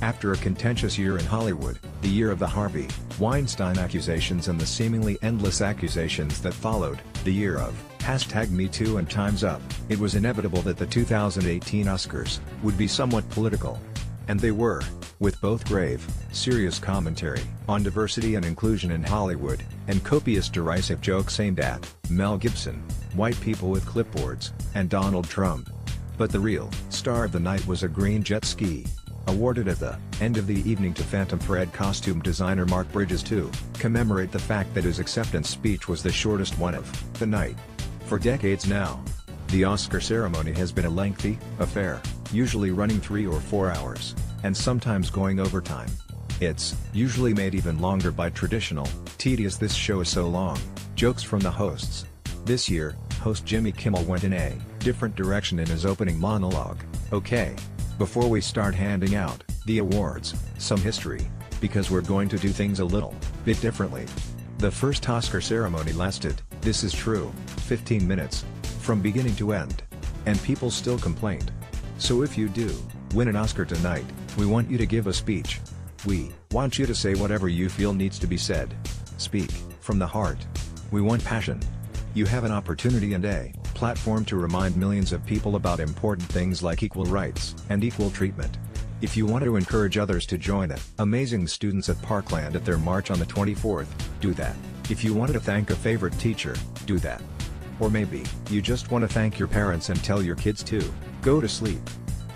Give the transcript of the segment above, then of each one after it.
After a contentious year in Hollywood, the year of the Harvey Weinstein accusations and the seemingly endless accusations that followed, the year of #MeToo and Time's Up, it was inevitable that the 2018 Oscars would be somewhat political. And they were, with both grave, serious commentary on diversity and inclusion in Hollywood, and copious derisive jokes aimed at Mel Gibson, white people with clipboards, and Donald Trump. But the real star of the night was a green jet ski, awarded at the end of the evening to Phantom Thread costume designer Mark Bridges to commemorate the fact that his acceptance speech was the shortest one of the night. For decades now, the Oscar ceremony has been a lengthy affair, usually running 3 or 4 hours, and sometimes going overtime. It's usually made even longer by traditional, tedious "this show is so long" jokes from the hosts. This year, host Jimmy Kimmel went in a different direction in his opening monologue. Okay. Before we start handing out the awards, some history, because we're going to do things a little bit differently. The first Oscar ceremony lasted, this is true, 15 minutes, from beginning to end. And people still complained. So if you do win an Oscar tonight, we want you to give a speech. We want you to say whatever you feel needs to be said. Speak from the heart. We want passion. You have an opportunity and a platform to remind millions of people about important things like equal rights and equal treatment. If you want to encourage others to join the amazing students at Parkland at their march on the 24th, do that. If you wanted to thank a favorite teacher, do that. Or maybe you just want to thank your parents and tell your kids to go to sleep.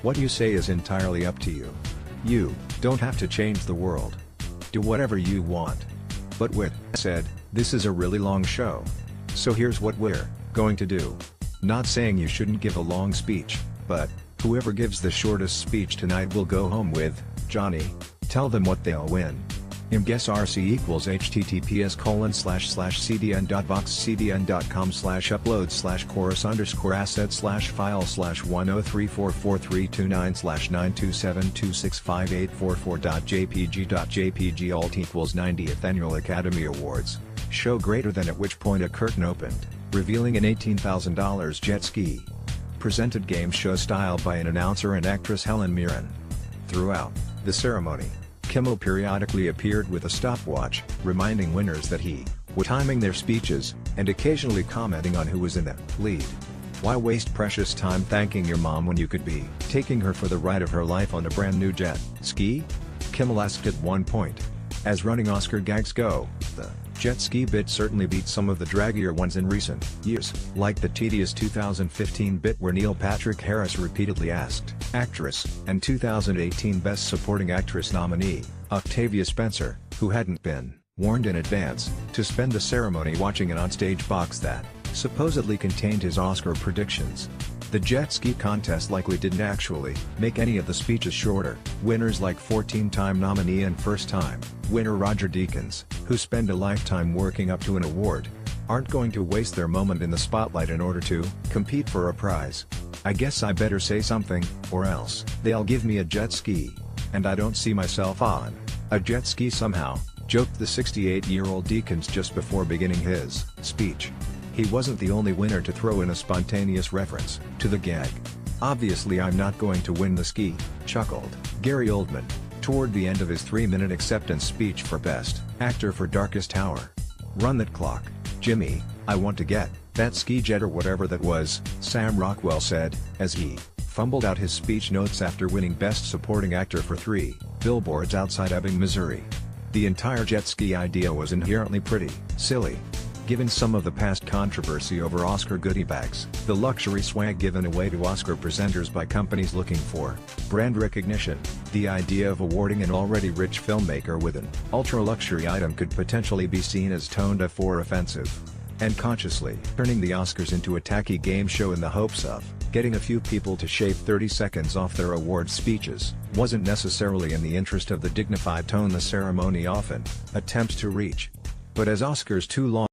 What you say is entirely up to you. You don't have to change the world. Do whatever you want. But with that said, this is a really long show. So here's what we're going to do. Not saying you shouldn't give a long speech, but whoever gives the shortest speech tonight will go home with Johnny. Tell them what they'll win. Guess RC equals https://cdn.vox/chorus_asset/file/103443299/927265844.jpg.jpg alt equals 90th Annual Academy Awards. Show greater than at which point a curtain opened, revealing an $18,000 jet ski. Presented game show style by an announcer and actress Helen Mirren. Throughout the ceremony, Kimmel periodically appeared with a stopwatch, reminding winners that he was timing their speeches, and occasionally commenting on who was in the lead. Why waste precious time thanking your mom when you could be taking her for the ride of her life on a brand new jet ski? Kimmel asked at one point. As running Oscar gags go, the jet ski bit certainly beat some of the draggier ones in recent years, like the tedious 2015 bit where Neil Patrick Harris repeatedly asked actress and 2018 Best Supporting Actress nominee, Octavia Spencer, who hadn't been warned in advance, to spend the ceremony watching an onstage box that supposedly contained his Oscar predictions. The jet ski contest likely didn't actually make any of the speeches shorter. Winners like 14-time nominee and first-time winner Roger Deakins, who spend a lifetime working up to an award, aren't going to waste their moment in the spotlight in order to compete for a prize. I guess I better say something, or else they'll give me a jet ski, and I don't see myself on a jet ski somehow, joked the 68-year-old Deakins just before beginning his speech. He wasn't the only winner to throw in a spontaneous reference to the gag. Obviously I'm not going to win the ski, chuckled Gary Oldman, toward the end of his 3-minute acceptance speech for Best Actor for Darkest Hour. Run that clock, Jimmy, I want to get that ski jet or whatever that was, Sam Rockwell said, as he fumbled out his speech notes after winning Best Supporting Actor for 3 Billboards Outside Ebbing, Missouri. The entire jet ski idea was inherently pretty silly. Given some of the past controversy over Oscar goodie bags, the luxury swag given away to Oscar presenters by companies looking for brand recognition, the idea of awarding an already rich filmmaker with an ultra-luxury item could potentially be seen as tone-deaf or offensive. And consciously turning the Oscars into a tacky game show in the hopes of getting a few people to shave 30 seconds off their award speeches wasn't necessarily in the interest of the dignified tone the ceremony often attempts to reach. But as Oscars too long